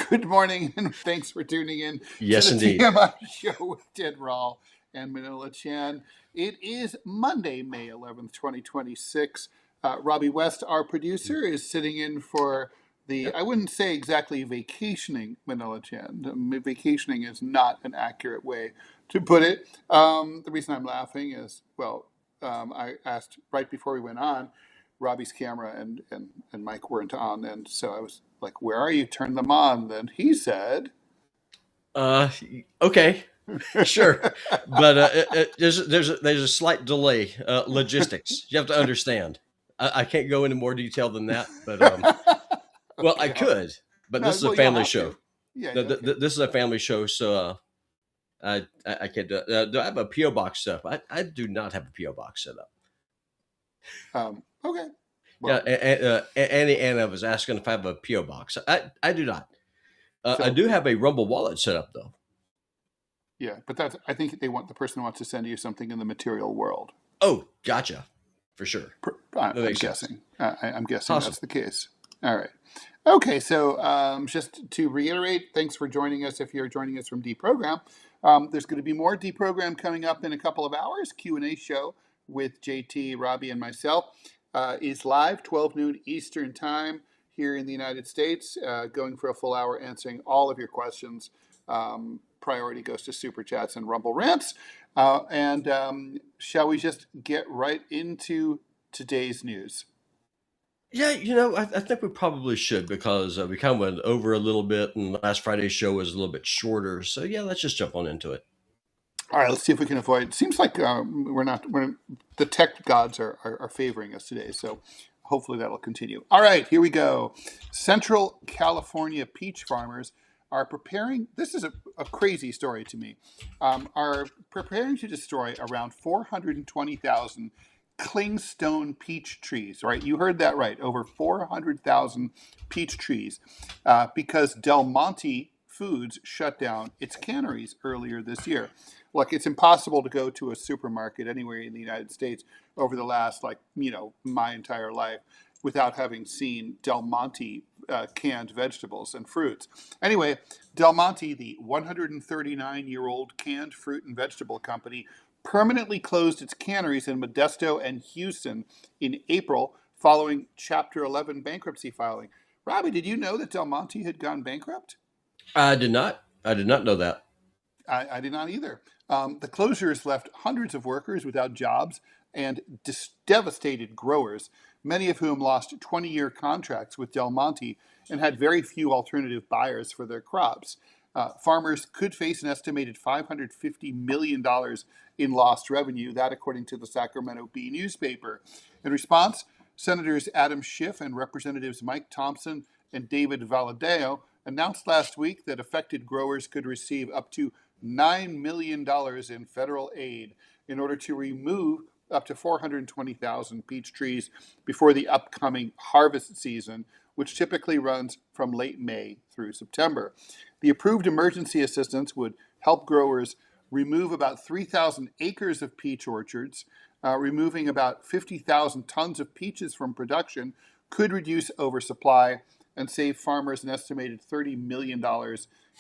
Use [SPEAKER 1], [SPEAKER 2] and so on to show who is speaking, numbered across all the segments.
[SPEAKER 1] Good morning, and thanks for tuning in to
[SPEAKER 2] Yes,
[SPEAKER 1] the
[SPEAKER 2] indeed.
[SPEAKER 1] TMI show with Rall and Manila Chan. It is Monday, May 11th, 2026. Robbie West, our producer, is sitting in for the,
[SPEAKER 2] Yep.
[SPEAKER 1] I wouldn't say exactly vacationing Manila Chan. Vacationing is not an accurate way to put it. The reason I'm laughing is, I asked right before we went on, Robbie's camera and mic weren't on, and so I was like, "Where are you? Turn them on." Then he said,
[SPEAKER 2] Uh, okay, sure, but there's a slight delay. Logistics. You have to understand. I can't go into more detail than that, but well, I
[SPEAKER 1] "Okay, all right.
[SPEAKER 2] could, but
[SPEAKER 1] No,
[SPEAKER 2] this is a
[SPEAKER 1] well, you don't
[SPEAKER 2] family
[SPEAKER 1] have
[SPEAKER 2] show.
[SPEAKER 1] to. Yeah,
[SPEAKER 2] No,
[SPEAKER 1] okay.
[SPEAKER 2] this is a family show, so I can't. Do I have a PO box set up? I do not have a PO box set up.
[SPEAKER 1] Okay.
[SPEAKER 2] Yeah,
[SPEAKER 1] Well,
[SPEAKER 2] Annie Anna was asking if I have a PO box. I do not. I
[SPEAKER 1] so
[SPEAKER 2] do have a Rumble wallet set up though.
[SPEAKER 1] yeah, but that's. I think they want the person wants to send you something in the material world.
[SPEAKER 2] Oh, gotcha, for sure. That
[SPEAKER 1] I'm
[SPEAKER 2] makes sense.
[SPEAKER 1] guessing. I'm guessing
[SPEAKER 2] Awesome.
[SPEAKER 1] that's the case. All right. Okay, so just to reiterate, thanks for joining us. If you're joining us from Deprogram, there's going to be more Deprogram coming up in a couple of hours. Q&A show with JT, Robbie, and myself is live 12 noon Eastern time here in the United States, going for a full hour answering all of your questions. Priority goes to Super Chats and Rumble Rants. And shall we just get right into today's news?
[SPEAKER 2] Yeah, I think we probably should because we kind of went over a little bit, and last Friday's show was a little bit shorter. So yeah, let's just jump on into it.
[SPEAKER 1] All right, let's see if we can avoid. It seems like we're not. The tech gods are favoring us today, so hopefully that'll continue. All right, here we go. Central California peach farmers are preparing. This is a crazy story to me. Are preparing to destroy around 420,000 clingstone peach trees. Right, you heard that right. Over 400,000 peach trees, because Del Monte Foods shut down its canneries earlier this year. Look, it's impossible to go to a supermarket anywhere in the United States over the last, my entire life without having seen Del Monte canned vegetables and fruits. Anyway, Del Monte, the 139-year-old canned fruit and vegetable company, permanently closed its canneries in Modesto and Houston in April following Chapter 11 bankruptcy filing. Robbie, did you know that Del Monte had gone bankrupt?
[SPEAKER 2] I did not. I did not know that.
[SPEAKER 1] I did not either. The closures left hundreds of workers without jobs and devastated growers, many of whom lost 20-year contracts with Del Monte and had very few alternative buyers for their crops. Farmers could face an estimated $550 million in lost revenue, that according to the Sacramento Bee newspaper. In response, Senators Adam Schiff and Representatives Mike Thompson and David Valadao announced last week that affected growers could receive up to $9 million in federal aid in order to remove up to 420,000 peach trees before the upcoming harvest season, which typically runs from late May through September. The approved emergency assistance would help growers remove about 3,000 acres of peach orchards, removing about 50,000 tons of peaches from production, could reduce oversupply and save farmers an estimated $30 million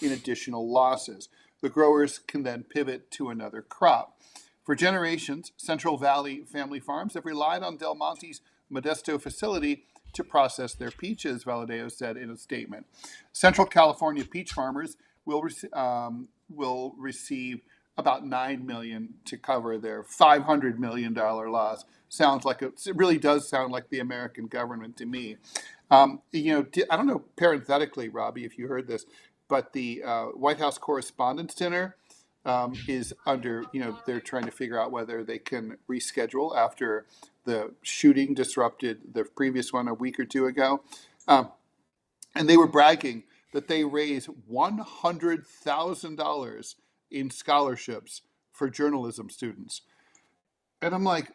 [SPEAKER 1] in additional losses. The growers can then pivot to another crop. For generations, Central Valley family farms have relied on Del Monte's Modesto facility to process their peaches, Valadeo said in a statement. Central California peach farmers will receive about $9 million to cover their $500 million loss. It really does sound like the American government to me. I don't know parenthetically, Robbie, if you heard this, but the White House Correspondents' Dinner is under, they're trying to figure out whether they can reschedule after the shooting disrupted the previous one a week or two ago. Um, and they were bragging that they raised $100,000 in scholarships for journalism students. And I'm like,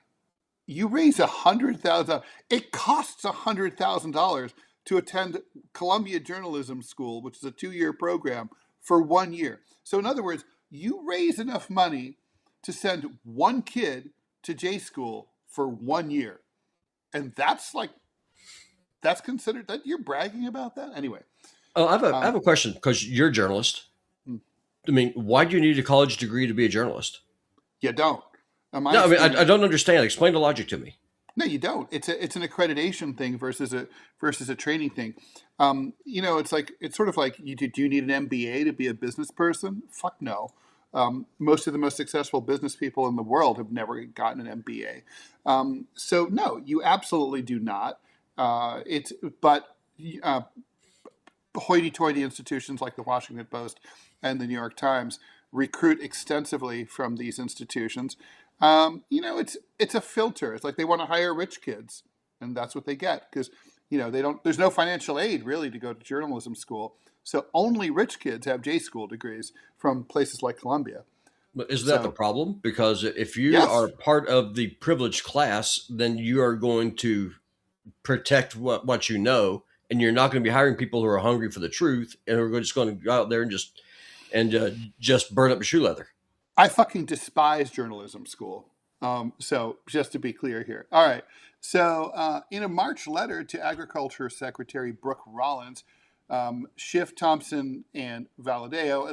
[SPEAKER 1] you raise $100,000. It costs $100,000 to attend Columbia Journalism School, which is a 2-year program for 1 year. So in other words, you raise enough money to send one kid to J school for 1 year, and that's considered that you're bragging about that anyway.
[SPEAKER 2] Oh, I have
[SPEAKER 1] Um,
[SPEAKER 2] a question because you're a journalist. I mean, why do you need a college degree to be a journalist?
[SPEAKER 1] you don't. In my
[SPEAKER 2] No, I mean,
[SPEAKER 1] experience,
[SPEAKER 2] I don't understand. Explain the logic to me.
[SPEAKER 1] no, you don't. It's an accreditation thing versus a training thing. It's sort of like do you need an MBA to be a business person? Fuck no. Most of the most successful business people in the world have never gotten an MBA. So no, you absolutely do not. It's but hoity-toity institutions like the Washington Post and the New York Times recruit extensively from these institutions. It's a filter. It's like they want to hire rich kids, and that's what they get because they don't. There's no financial aid really to go to journalism school, so only rich kids have J school degrees from places like Columbia.
[SPEAKER 2] But isn't that the
[SPEAKER 1] So
[SPEAKER 2] problem? Because if you are
[SPEAKER 1] yes,
[SPEAKER 2] part of the privileged class, then you are going to protect what you know, and you're not going to be hiring people who are hungry for the truth and who are just going to go out there and just burn up your shoe leather.
[SPEAKER 1] I fucking despise journalism school. So just to be clear here. All right. So in a March letter to Agriculture Secretary Brooke Rollins, Schiff, Thompson, and Valadeo,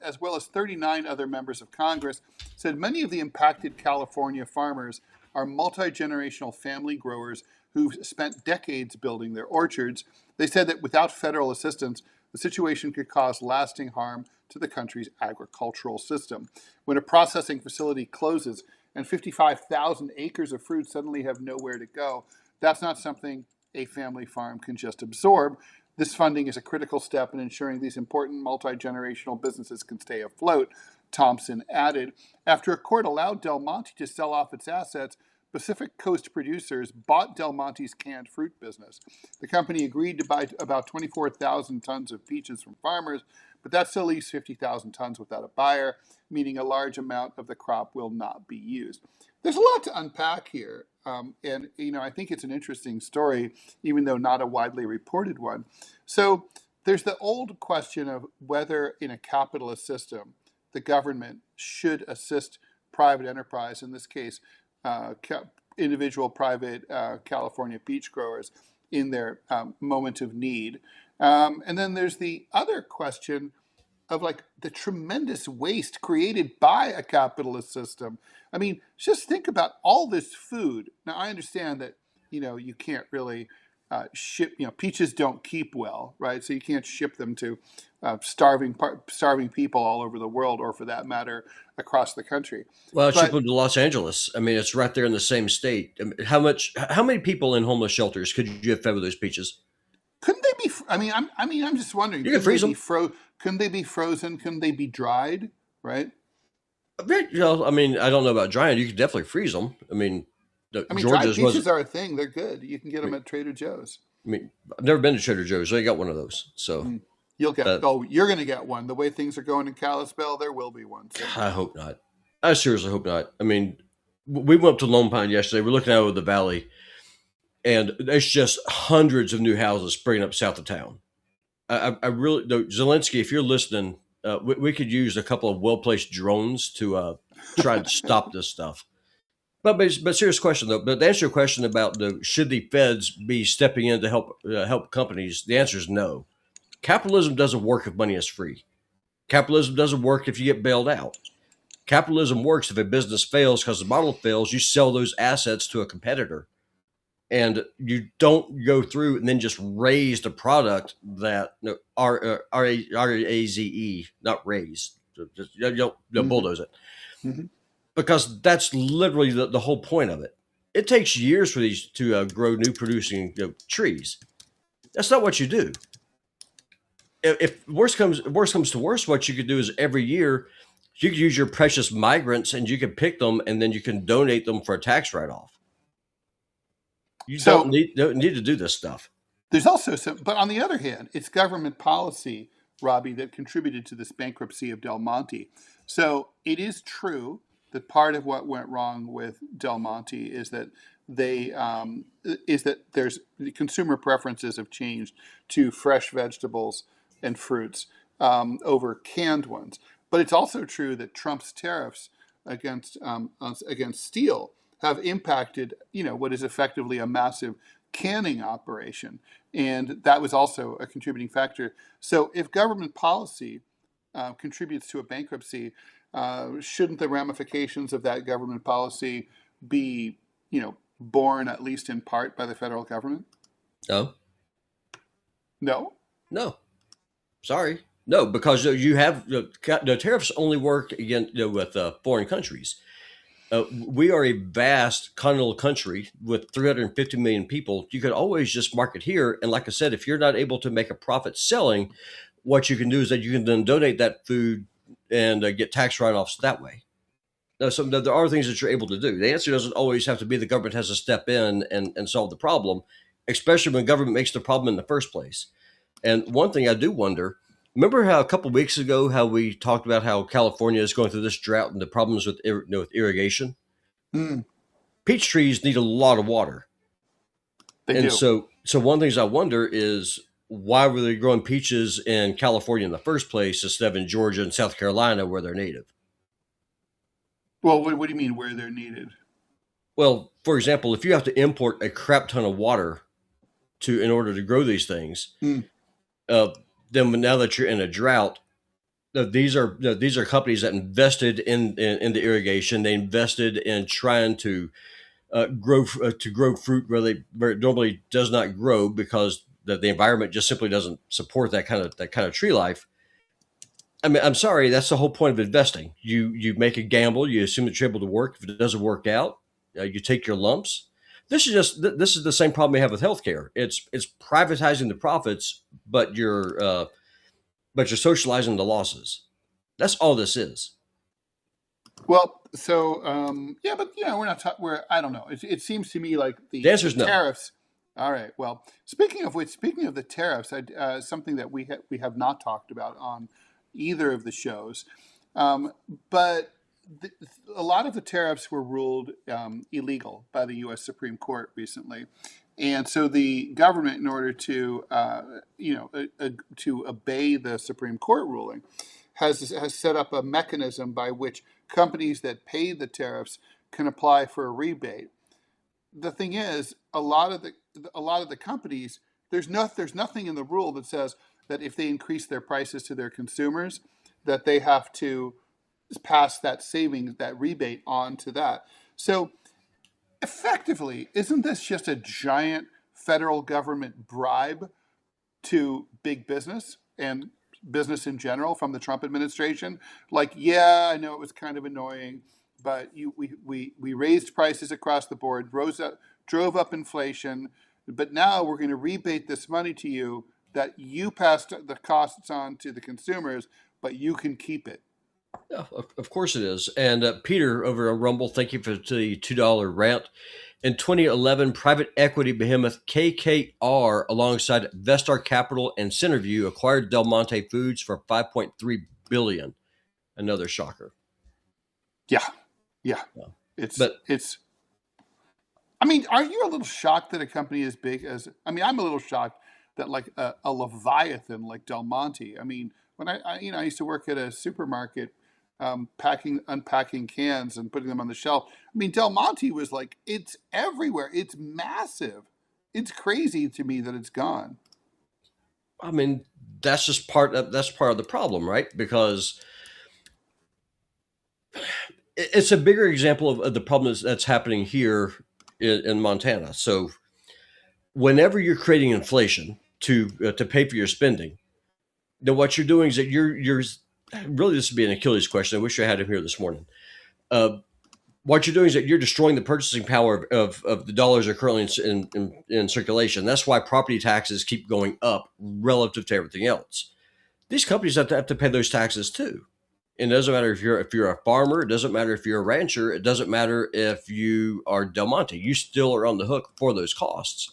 [SPEAKER 1] as well as 39 other members of Congress, said many of the impacted California farmers are multi-generational family growers who've spent decades building their orchards. They said that without federal assistance, the situation could cause lasting harm to the country's agricultural system. When a processing facility closes and 55,000 acres of fruit suddenly have nowhere to go, that's not something a family farm can just absorb. This funding is a critical step in ensuring these important multi-generational businesses can stay afloat, Thompson added. After a court allowed Del Monte to sell off its assets, Pacific Coast producers bought Del Monte's canned fruit business. The company agreed to buy about 24,000 tons of peaches from farmers, but that still leaves 50,000 tons without a buyer, meaning a large amount of the crop will not be used. There's a lot to unpack here, and I think it's an interesting story, even though not a widely reported one. So there's the old question of whether in a capitalist system the government should assist private enterprise, in this case, individual private California peach growers in their moment of need. And then there's the other question of like the tremendous waste created by a capitalist system. I mean, just think about all this food. Now, I understand that, you can't really ship, peaches don't keep well, right? So you can't ship them to starving people all over the world, or for that matter, across the country.
[SPEAKER 2] Well, ship
[SPEAKER 1] But
[SPEAKER 2] them to Los Angeles. I mean, it's right there in the same state. I mean, how many people in homeless shelters could you have fed with those peaches?
[SPEAKER 1] couldn't they be? I'm just wondering.
[SPEAKER 2] You can freeze them.
[SPEAKER 1] Couldn't they be frozen? Couldn't they be dried? Right.
[SPEAKER 2] I mean, I don't know about drying. You could definitely freeze them. I mean,
[SPEAKER 1] Dried
[SPEAKER 2] Georgia's
[SPEAKER 1] peaches
[SPEAKER 2] wasn't.
[SPEAKER 1] are a thing. They're good. You can get
[SPEAKER 2] I
[SPEAKER 1] them
[SPEAKER 2] mean,
[SPEAKER 1] at Trader Joe's.
[SPEAKER 2] I mean, I've never been to Trader Joe's. I got one of those. So
[SPEAKER 1] Mm. You'll get.
[SPEAKER 2] uh,
[SPEAKER 1] Oh, you're going to get one. The way things are going in Kalispell, there will be one soon.
[SPEAKER 2] I hope not. I seriously hope not. I mean, we went up to Lone Pine yesterday. We're looking out over the valley, and there's just hundreds of new houses springing up south of town. I really, though, Zelensky, if you're listening, we could use a couple of well placed drones to try to stop this stuff. But serious question though. But to answer your question about should the feds be stepping in to help companies, the answer is no. Capitalism doesn't work if money is free. Capitalism doesn't work if you get bailed out. Capitalism works if a business fails because the model fails. You sell those assets to a competitor, and you don't go through and then just raise the product that R A Z E, not raise. Just, you don't
[SPEAKER 1] Mm-hmm.
[SPEAKER 2] bulldoze it,
[SPEAKER 1] Mm-hmm.
[SPEAKER 2] because that's literally the whole point of it. It takes years for these to grow new producing trees. That's not what you do. If worst comes to worst, what you could do is every year you could use your precious migrants and you can pick them and then you can donate them for a tax write off. You
[SPEAKER 1] So
[SPEAKER 2] don't need to do this stuff.
[SPEAKER 1] there's also some, but on the other hand, it's government policy, Robbie, that contributed to this bankruptcy of Del Monte. So it is true that part of what went wrong with Del Monte is that there's the consumer preferences have changed to fresh vegetables and fruits over canned ones. But it's also true that Trump's tariffs against steel have impacted, what is effectively a massive canning operation, and that was also a contributing factor. So if government policy contributes to a bankruptcy, shouldn't the ramifications of that government policy be, borne at least in part by the federal government?
[SPEAKER 2] No,
[SPEAKER 1] No.
[SPEAKER 2] no, sorry. No, because you have the tariffs only work again with foreign countries. We are a vast continental country with 350 million people. You could always just market here. And like I said, if you're not able to make a profit selling, what you can do is that you can then donate that food and get tax write-offs that way. Now, there are things that you're able to do. The answer doesn't always have to be the government has to step in and solve the problem, especially when government makes the problem in the first place. And one thing I do wonder, remember how a couple of weeks ago, how we talked about how California is going through this drought and the problems with, with irrigation?
[SPEAKER 1] Mm,
[SPEAKER 2] Peach trees need a lot of water.
[SPEAKER 1] they
[SPEAKER 2] And
[SPEAKER 1] do.
[SPEAKER 2] so one of the things I wonder is why were they growing peaches in California in the first place instead of in Georgia and South Carolina where they're native?
[SPEAKER 1] Well, what do you mean where they're needed?
[SPEAKER 2] Well, for example, if you have to import a crap ton of water in order to grow these things,
[SPEAKER 1] Mm,
[SPEAKER 2] uh, then now that you're in a drought, these are companies that invested in the irrigation. They invested in trying to grow fruit where it normally does not grow because the environment just simply doesn't support that kind of tree life. I mean, I'm sorry, that's the whole point of investing. You make a gamble, you assume that you're able to work. If it doesn't work out, you take your lumps. This is the same problem we have with healthcare. It's privatizing the profits, but you're socializing the losses. That's all this is.
[SPEAKER 1] well, so yeah, but we're not. We're I don't know. It seems to me like
[SPEAKER 2] The answer
[SPEAKER 1] the
[SPEAKER 2] is no.
[SPEAKER 1] tariffs. All right. Well, speaking of which, speaking of the tariffs, something that we have not talked about on either of the shows, but the, a lot of the tariffs were ruled illegal by the U.S. Supreme Court recently, and so the government, in order to to obey the Supreme Court ruling, has set up a mechanism by which companies that pay the tariffs can apply for a rebate. The thing is, a lot of the companies, there's nothing in the rule that says that if they increase their prices to their consumers, that they have to pass that savings, that rebate on to that. So effectively, isn't this just a giant federal government bribe to big business and business in general from the Trump administration? Like, yeah, I know it was kind of annoying, but we raised prices across the board, drove up inflation, but now we're going to rebate this money to you that you passed the costs on to the consumers, but you can keep it.
[SPEAKER 2] Yeah, of course it is. And Peter over on Rumble, thank you for the $2 rant. In 2011, private equity behemoth KKR, alongside Vestar Capital and Centerview, acquired Del Monte Foods for $5.3 billion. Another shocker.
[SPEAKER 1] Yeah, yeah.
[SPEAKER 2] Yeah.
[SPEAKER 1] It's
[SPEAKER 2] But
[SPEAKER 1] it's. I mean, are you a little shocked that a company as big as? I mean, I'm a little shocked that like a leviathan like Del Monte. I mean, when I used to work at a supermarket, unpacking cans and putting them on the shelf. I mean, Del Monte was like, it's everywhere. It's massive. It's crazy to me that it's gone.
[SPEAKER 2] I mean, that's part of the problem, right? Because it's a bigger example of the problem that's happening here in Montana. So whenever you're creating inflation to pay for your spending, then what you're doing is that you're really, this would be an Achilles question. I wish I had him here this morning. What you're doing is that you're destroying the purchasing power of the dollars that are currently in circulation. That's why property taxes keep going up relative to everything else. These companies have to pay those taxes too. And it doesn't matter if you're a farmer. It doesn't matter if you're a rancher. It doesn't matter if you are Del Monte. You still are on the hook for those costs.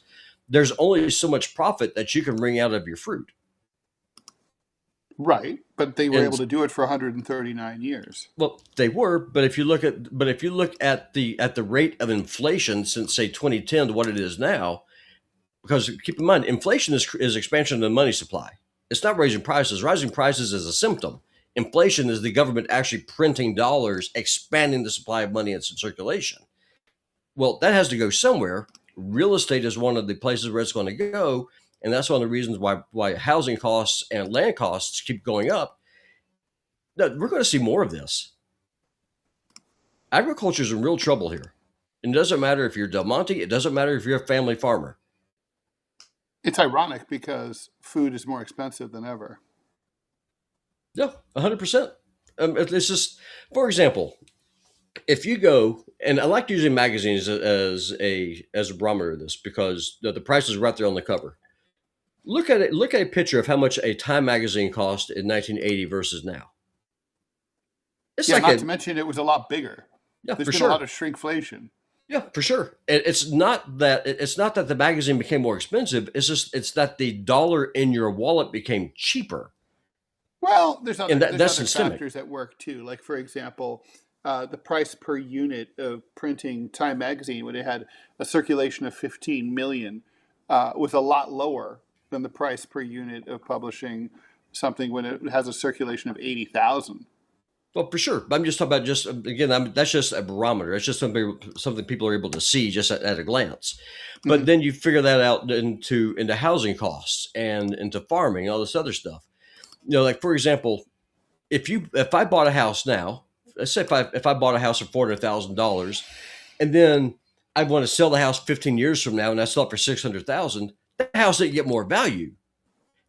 [SPEAKER 2] There's only so much profit that you can wring out of your fruit.
[SPEAKER 1] Right, but they were
[SPEAKER 2] And
[SPEAKER 1] able to do it for 139 years.
[SPEAKER 2] well, they were, but if you look at the rate of inflation since say 2010 to what it is now, because keep in mind, inflation is expansion of the money supply. It's not raising prices. Rising prices is a symptom. Inflation is the government actually printing dollars, expanding the supply of money that's in circulation. Well, that has to go somewhere. Real estate is one of the places where it's going to go, and that's one of the reasons why housing costs and land costs keep going up. No, we're going to see more of this. Agriculture is in real trouble here. And it doesn't matter if you're Del Monte, it doesn't matter if you're a family farmer.
[SPEAKER 1] It's ironic because food is more expensive than ever.
[SPEAKER 2] Yeah, 100%. It's just, for example, if you go, and I like using magazines as a barometer of this because the price is right there on the cover. Look at it. Look at a picture of how much a Time magazine cost in 1980 versus now. It's
[SPEAKER 1] Yeah,
[SPEAKER 2] like
[SPEAKER 1] not to mention it was a lot bigger.
[SPEAKER 2] yeah,
[SPEAKER 1] There's
[SPEAKER 2] for
[SPEAKER 1] been a lot
[SPEAKER 2] sure.
[SPEAKER 1] of shrinkflation.
[SPEAKER 2] Yeah, for sure. It's not that the magazine became more expensive. It's that the dollar in your wallet became cheaper,
[SPEAKER 1] Well,
[SPEAKER 2] and
[SPEAKER 1] there's
[SPEAKER 2] that's
[SPEAKER 1] other
[SPEAKER 2] systemic.
[SPEAKER 1] factors at work too. Like for example, the price per unit of printing Time magazine when it had a circulation of 15 million was a lot lower than the price per unit of publishing something when it has a circulation of 80,000.
[SPEAKER 2] Well, for sure. But I'm just talking about just again. That's just a barometer. It's just something people are able to see just at a glance.
[SPEAKER 1] Mm-hmm.
[SPEAKER 2] But then you figure that out into housing costs and into farming and all this other stuff. Like for example, if I bought a house now, let's say if I bought a house for $400,000, and then I want to sell the house 15 years from now, and I sell it for 600,000, that house didn't get more value.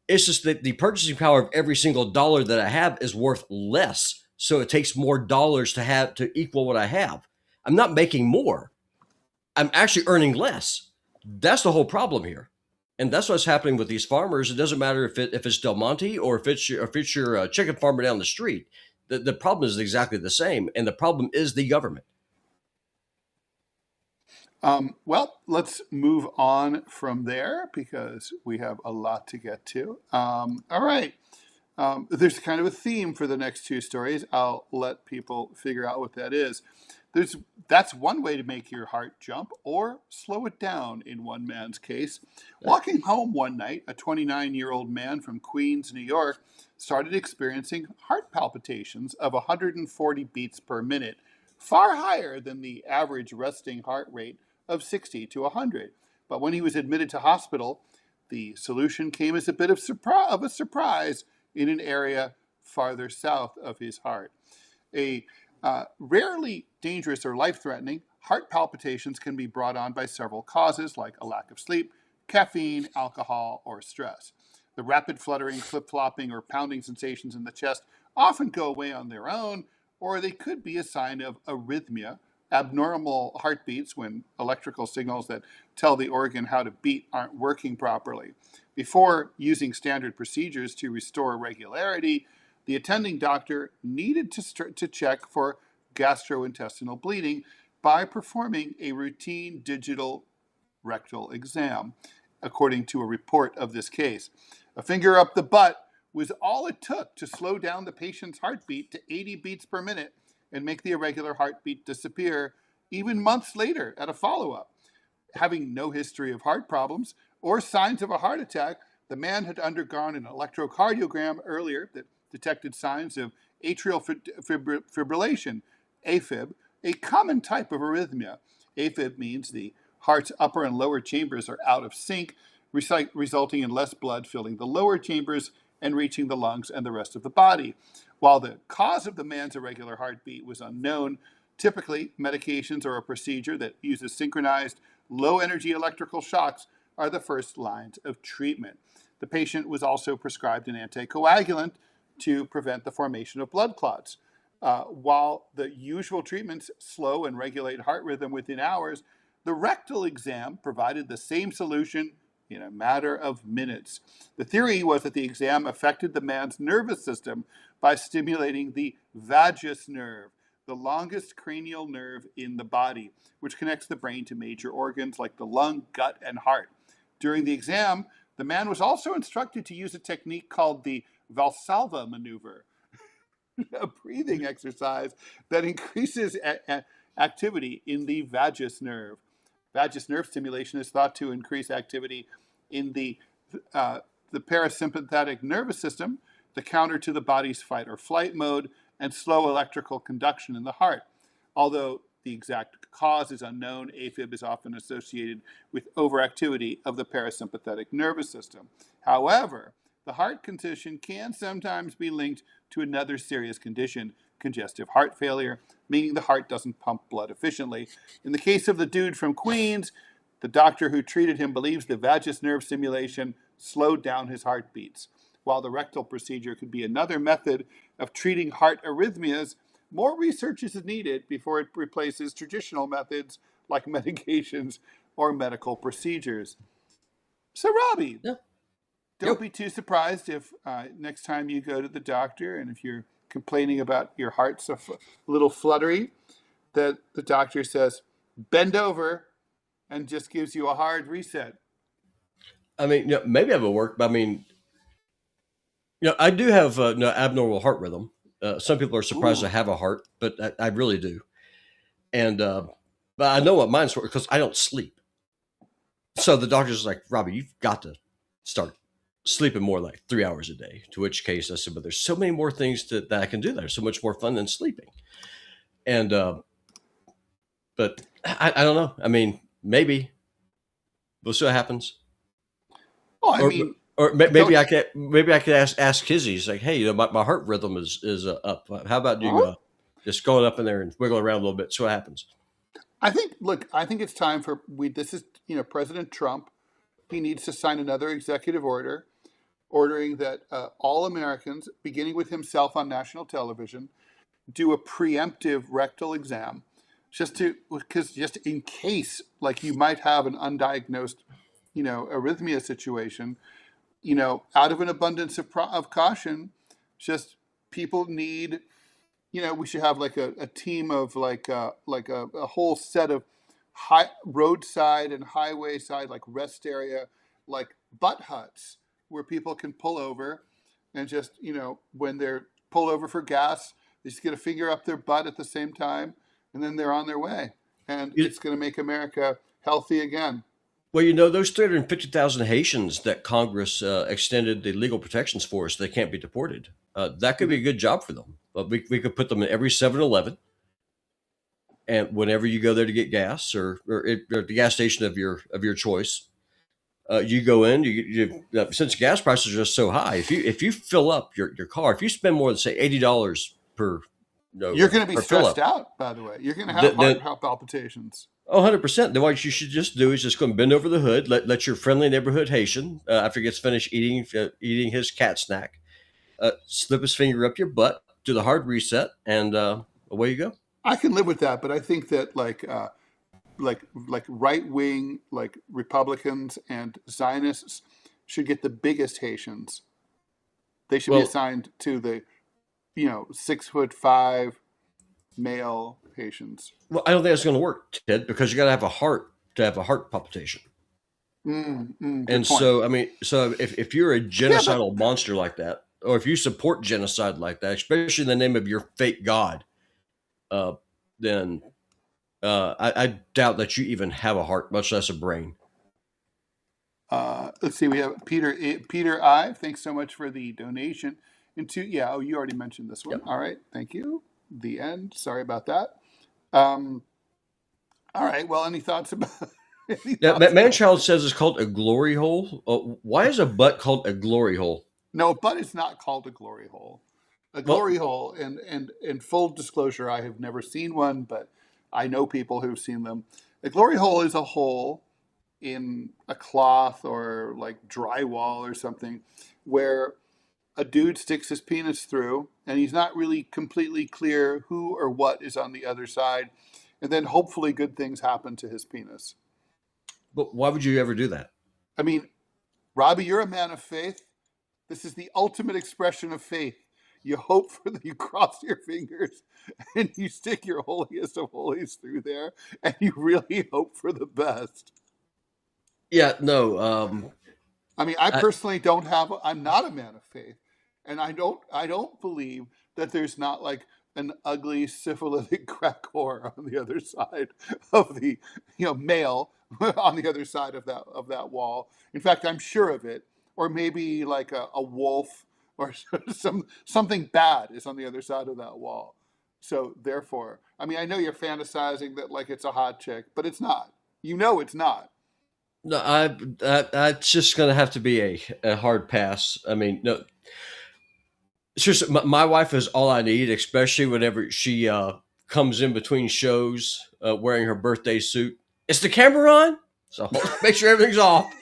[SPEAKER 2] It's just that the purchasing power of every single dollar that I have is worth less. So it takes more dollars to equal what I have. I'm not making more. I'm actually earning less. That's the whole problem here. And that's what's happening with these farmers. It doesn't matter if it's Del Monte or if it's your chicken farmer down the street. The problem is exactly the same. And the problem is the government.
[SPEAKER 1] Well, let's move on from there because we have a lot to get to. All right. There's kind of a theme for the next two stories. I'll let people figure out what that is. That's one way to make your heart jump or slow it down in one man's case. Walking home one night, a 29-year-old man from Queens, New York, started experiencing heart palpitations of 140 beats per minute, far higher than the average resting heart rate of 60 to 100. But when he was admitted to hospital, the solution came as a bit of a surprise in an area farther south of his heart. A rarely dangerous or life-threatening, heart palpitations can be brought on by several causes like a lack of sleep, caffeine, alcohol, or stress. The rapid fluttering, flip-flopping, or pounding sensations in the chest often go away on their own, or they could be a sign of arrhythmia, abnormal heartbeats when electrical signals that tell the organ how to beat aren't working properly. Before using standard procedures to restore regularity, the attending doctor needed to check for gastrointestinal bleeding by performing a routine digital rectal exam, according to a report of this case. A finger up the butt was all it took to slow down the patient's heartbeat to 80 beats per minute and make the irregular heartbeat disappear even months later at a follow-up. Having no history of heart problems or signs of a heart attack, the man had undergone an electrocardiogram earlier that detected signs of atrial fibrillation, AFib, a common type of arrhythmia. AFib means the heart's upper and lower chambers are out of sync, resulting in less blood filling the lower chambers and reaching the lungs and the rest of the body. While the cause of the man's irregular heartbeat was unknown, typically medications or a procedure that uses synchronized low-energy electrical shocks are the first lines of treatment. The patient was also prescribed an anticoagulant to prevent the formation of blood clots. While the usual treatments slow and regulate heart rhythm within hours, the rectal exam provided the same solution in a matter of minutes. The theory was that the exam affected the man's nervous system by stimulating the vagus nerve, the longest cranial nerve in the body, which connects the brain to major organs like the lung, gut, and heart. During the exam, the man was also instructed to use a technique called the Valsalva maneuver, a breathing exercise that increases activity in the vagus nerve. Vagus nerve stimulation is thought to increase activity in the parasympathetic nervous system, the counter to the body's fight or flight mode, and slow electrical conduction in the heart. Although the exact cause is unknown. AFib is often associated with overactivity of the parasympathetic nervous system. However, the heart condition can sometimes be linked to another serious condition, congestive heart failure, meaning the heart doesn't pump blood efficiently. In the case of the dude from Queens, the doctor who treated him believes the vagus nerve stimulation slowed down his heartbeats. While the rectal procedure could be another method of treating heart arrhythmias, more research is needed before it replaces traditional methods like medications or medical procedures. So, Robbie,
[SPEAKER 2] Yeah.
[SPEAKER 1] don't
[SPEAKER 2] Yep.
[SPEAKER 1] be too surprised if next time you go to the doctor and if you're complaining about your heart's a little fluttery, that the doctor says, bend over and just gives you a hard reset.
[SPEAKER 2] I mean, maybe I will work, but I mean, I do have abnormal heart rhythm. Some people are surprised I
[SPEAKER 1] Ooh.
[SPEAKER 2] have a heart, but I really do. And but I know what mine's for because I don't sleep. So the doctor's like, Robbie, you've got to start sleeping more like 3 hours a day. To which case I said, but there's so many more things that I can do that are so much more fun than sleeping. And but I don't know. I mean, maybe we'll see what happens.
[SPEAKER 1] Well, I
[SPEAKER 2] Or
[SPEAKER 1] mean,
[SPEAKER 2] maybe
[SPEAKER 1] don't.
[SPEAKER 2] I could ask Kizzy. He's like, hey, my heart rhythm is up. How about you
[SPEAKER 1] Huh?
[SPEAKER 2] just going up in there and wiggling around a little bit? See what happens.
[SPEAKER 1] I think. Look, I think it's time for we. This is President Trump. He needs to sign another executive order ordering that all Americans, beginning with himself on national television, do a preemptive rectal exam, just in case, like you might have an undiagnosed, arrhythmia situation. Out of an abundance of caution, just people need. We should have like a team of like a whole set of high roadside and highway side like rest area, like butt huts where people can pull over and just when they're pull over for gas, they just get a finger up their butt at the same time, and then they're on their way, and
[SPEAKER 2] You,
[SPEAKER 1] it's going to make America healthy again.
[SPEAKER 2] well, those 350,000 Haitians that Congress extended the legal protections for, so they can't be deported. That could be
[SPEAKER 1] Mhm.
[SPEAKER 2] a good job for them. But we could put them in every 7-Eleven, and whenever you go there to get gas or the gas station of your choice, you go in. Since gas prices are just so high, if you fill up your car, if you spend more than say $80 per
[SPEAKER 1] You're going to be
[SPEAKER 2] per fill
[SPEAKER 1] stressed
[SPEAKER 2] up,
[SPEAKER 1] out, by the way. You're going to have
[SPEAKER 2] then
[SPEAKER 1] heart palpitations.
[SPEAKER 2] oh, 100%. Then what you should just do is just go and bend over the hood, let your friendly neighborhood Haitian, after he gets finished eating his cat snack, slip his finger up your butt, do the hard reset, and away you go.
[SPEAKER 1] I can live with that, but I think that like right wing like Republicans and Zionists should get the biggest Haitians. They should be
[SPEAKER 2] Well,
[SPEAKER 1] assigned to the 6'5" male Haitians.
[SPEAKER 2] I don't think that's going to work, Ted, because you got to have a heart to have a heart palpitation.
[SPEAKER 1] Good
[SPEAKER 2] And
[SPEAKER 1] point.
[SPEAKER 2] so, I mean, so if you're a
[SPEAKER 1] Yeah, but
[SPEAKER 2] genocidal monster like that, or if you support genocide like that, especially in the name of your fake god, uh, then I doubt that you even have a heart, much less a brain.
[SPEAKER 1] let's see. We have Peter I. Thanks so much for the donation. Yeah. Oh, you already mentioned this one.
[SPEAKER 2] Yep.
[SPEAKER 1] All right. Thank you. The end. Sorry about that. Um, all right. Well, any thoughts about any
[SPEAKER 2] Yeah,
[SPEAKER 1] thoughts about
[SPEAKER 2] Manchild says it's called a glory hole. Why is a butt called a glory hole?
[SPEAKER 1] No, but it's not called a glory hole. A
[SPEAKER 2] Well,
[SPEAKER 1] glory hole, and full disclosure, I have never seen one, but I know people who've seen them. A glory hole is a hole in a cloth or like drywall or something where a dude sticks his penis through and he's not really completely clear who or what is on the other side. And then hopefully good things happen to his penis.
[SPEAKER 2] but why would you ever do that?
[SPEAKER 1] I mean, Robbie, you're a man of faith. This is the ultimate expression of faith. You hope for you cross your fingers and you stick your holiest of holies through there and you really hope for the best.
[SPEAKER 2] Yeah, no.
[SPEAKER 1] I mean, I
[SPEAKER 2] I,
[SPEAKER 1] personally I'm not a man of faith. And I don't believe that there's not like an ugly syphilitic crack whore on the other side of the male on the other side of that wall. In fact, I'm sure of it. Or maybe like a wolf or something bad is on the other side of that wall. So therefore, I mean, I know you're fantasizing that like it's a hot chick, but it's not. You know, it's not.
[SPEAKER 2] No, it's just going to have to be a hard pass. I mean, no, seriously, my wife is all I need, especially whenever she comes in between shows wearing her birthday suit. Is the camera on? So make sure everything's off.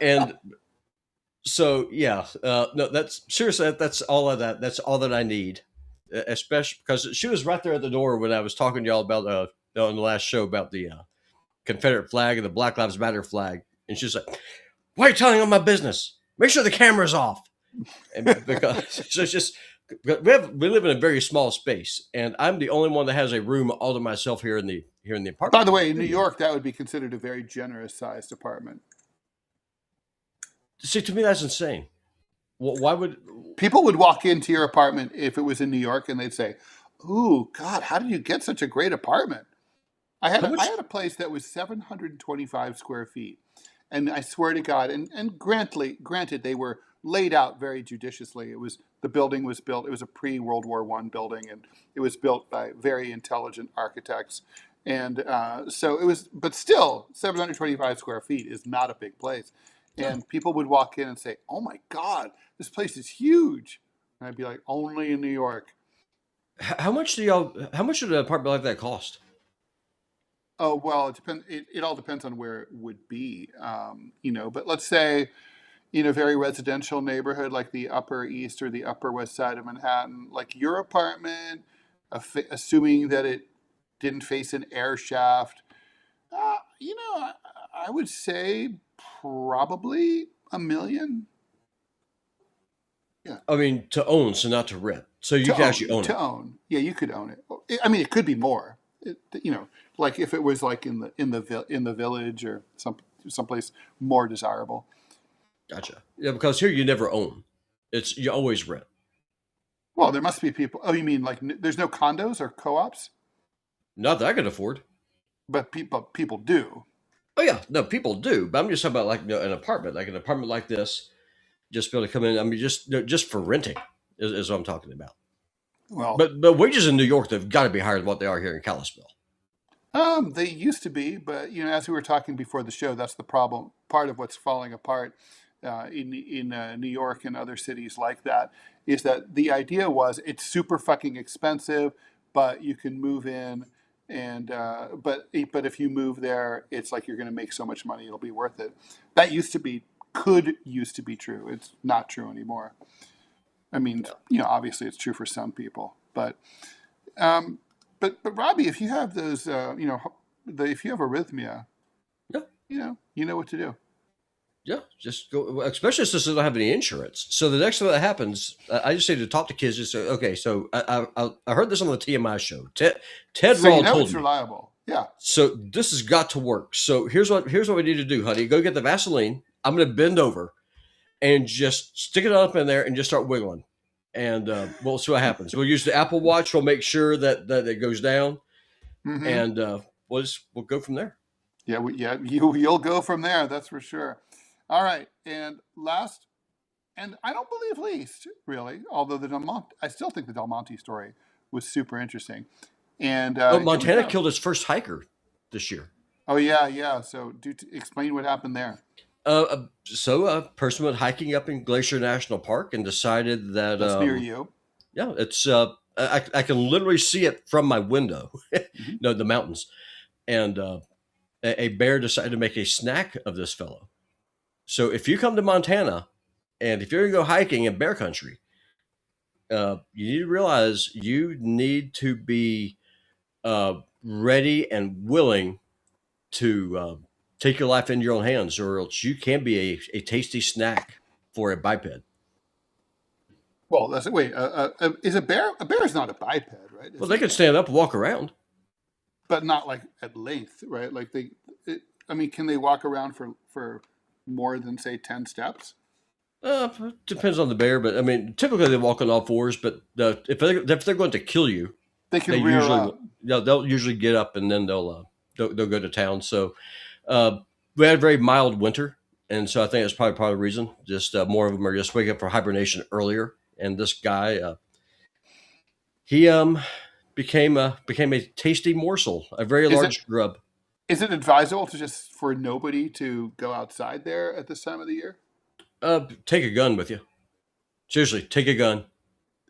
[SPEAKER 2] And so, yeah, no, that's seriously, that's all of that. That's all that I need, especially because she was right there at the door when I was talking to y'all about on the last show about the Confederate flag and the Black Lives Matter flag. And she's like, why are you telling all my business? Make sure the camera's off. And because so it's just we live in a very small space, and I'm the only one that has a room all to myself here in the
[SPEAKER 1] By
[SPEAKER 2] apartment.
[SPEAKER 1] the way, in New York, that would be considered a very generous sized apartment.
[SPEAKER 2] See, to me, that's insane. Why would
[SPEAKER 1] People would walk into your apartment if it was in New York, and they'd say, "Ooh, God, how did you get such a great apartment?"
[SPEAKER 2] how
[SPEAKER 1] I
[SPEAKER 2] much?
[SPEAKER 1] had a place that was 725 square feet, and I swear to God, and granted, they were laid out very judiciously. The building was built. It was a pre-World War I building, and it was built by very intelligent architects. And so it was, but still, 725 square feet is not a big place.
[SPEAKER 2] No.
[SPEAKER 1] And people would walk in and say, "Oh my God, this place is huge," and I'd be like, "Only in New York."
[SPEAKER 2] How much do y'all? How much would an apartment like that cost?
[SPEAKER 1] Oh well, it depends. It all depends on where it would be, But let's say in a very residential neighborhood like the Upper East or the Upper West Side of Manhattan, like your apartment, assuming that it didn't face an air shaft, I would say probably a million. Yeah,
[SPEAKER 2] I mean, to own, so not to rent. So you
[SPEAKER 1] to
[SPEAKER 2] can actually
[SPEAKER 1] own,
[SPEAKER 2] own it.
[SPEAKER 1] to own. Yeah, you could own it. I mean, it could be more. Like if it was like in the village or someplace more desirable.
[SPEAKER 2] Gotcha. Yeah, because here you never own. It's you always rent.
[SPEAKER 1] Well, there must be people. Oh, you mean like there's no condos or co-ops,
[SPEAKER 2] Not that I can afford.
[SPEAKER 1] but people do.
[SPEAKER 2] Oh yeah, no, people do. But I'm just talking about like an apartment like this. Just be able to come in. I mean, just for renting is what I'm talking about.
[SPEAKER 1] Well,
[SPEAKER 2] But wages in New York they've got to be higher than what they are here in Kalispell.
[SPEAKER 1] they used to be, but as we were talking before the show, that's the problem. Part of what's falling apart in New York and other cities like that is that the idea was it's super fucking expensive, but you can move in, and but if you move there, it's like you're going to make so much money, it'll be worth it. That used to be true. It's not true anymore. I mean, obviously it's true for some people, um, but Robbie, if you have those, if you have arrhythmia,
[SPEAKER 2] Yeah,
[SPEAKER 1] you know what to do.
[SPEAKER 2] yeah. Just go, especially since they don't have any insurance. So the next time that happens, I just say to talk to kids. Just say, okay, so I heard this on the TMI show. Ted
[SPEAKER 1] So you
[SPEAKER 2] Rall
[SPEAKER 1] know
[SPEAKER 2] told
[SPEAKER 1] it's
[SPEAKER 2] me.
[SPEAKER 1] reliable. Yeah.
[SPEAKER 2] So this has got to work. So here's what we need to do, honey. Go get the Vaseline. I'm going to bend over and just stick it up in there and just start wiggling. And we'll see what happens. We'll use the Apple Watch. We'll make sure that it goes down,
[SPEAKER 1] Mm-hmm.
[SPEAKER 2] and we'll go from there.
[SPEAKER 1] Yeah. You'll go from there. That's for sure. All right. And last, and I don't believe least, really, although I still think the Del Monte story was super interesting. And
[SPEAKER 2] Oh,
[SPEAKER 1] here we
[SPEAKER 2] Montana
[SPEAKER 1] go.
[SPEAKER 2] killed its first hiker this year.
[SPEAKER 1] Oh yeah, yeah. So explain what happened there.
[SPEAKER 2] So a person went hiking up in Glacier National Park and decided that
[SPEAKER 1] That's near you.
[SPEAKER 2] yeah, it's I can literally see it from my window.
[SPEAKER 1] Mm-hmm.
[SPEAKER 2] No, the mountains, and a bear decided to make a snack of this fellow. So if you come to Montana and if you're going to go hiking in bear country, you need to realize you need to be ready and willing to take your life into your own hands, or else you can be a tasty snack for a biped.
[SPEAKER 1] Well, that's wait. Is a bear? A bear is not a biped, right?
[SPEAKER 2] Well,
[SPEAKER 1] Is
[SPEAKER 2] they
[SPEAKER 1] it?
[SPEAKER 2] can stand up and walk around.
[SPEAKER 1] But not like at length, right? Like I mean, can they walk around for more than say 10 steps?
[SPEAKER 2] Depends on the bear, but I mean, typically they walk on all fours. But if they're going to kill you,
[SPEAKER 1] They
[SPEAKER 2] they
[SPEAKER 1] can rear
[SPEAKER 2] usually
[SPEAKER 1] up.
[SPEAKER 2] they'll usually get up and then they'll go to town. So uh, we had a very mild winter, and so I think that's probably part of the reason. Just more of them are just waking up for hibernation earlier. And this guy, he became a tasty morsel, a very
[SPEAKER 1] Is it
[SPEAKER 2] large grub.
[SPEAKER 1] is it advisable to just for nobody to go outside there at this time of the year?
[SPEAKER 2] Take a gun with you. Seriously, take a gun.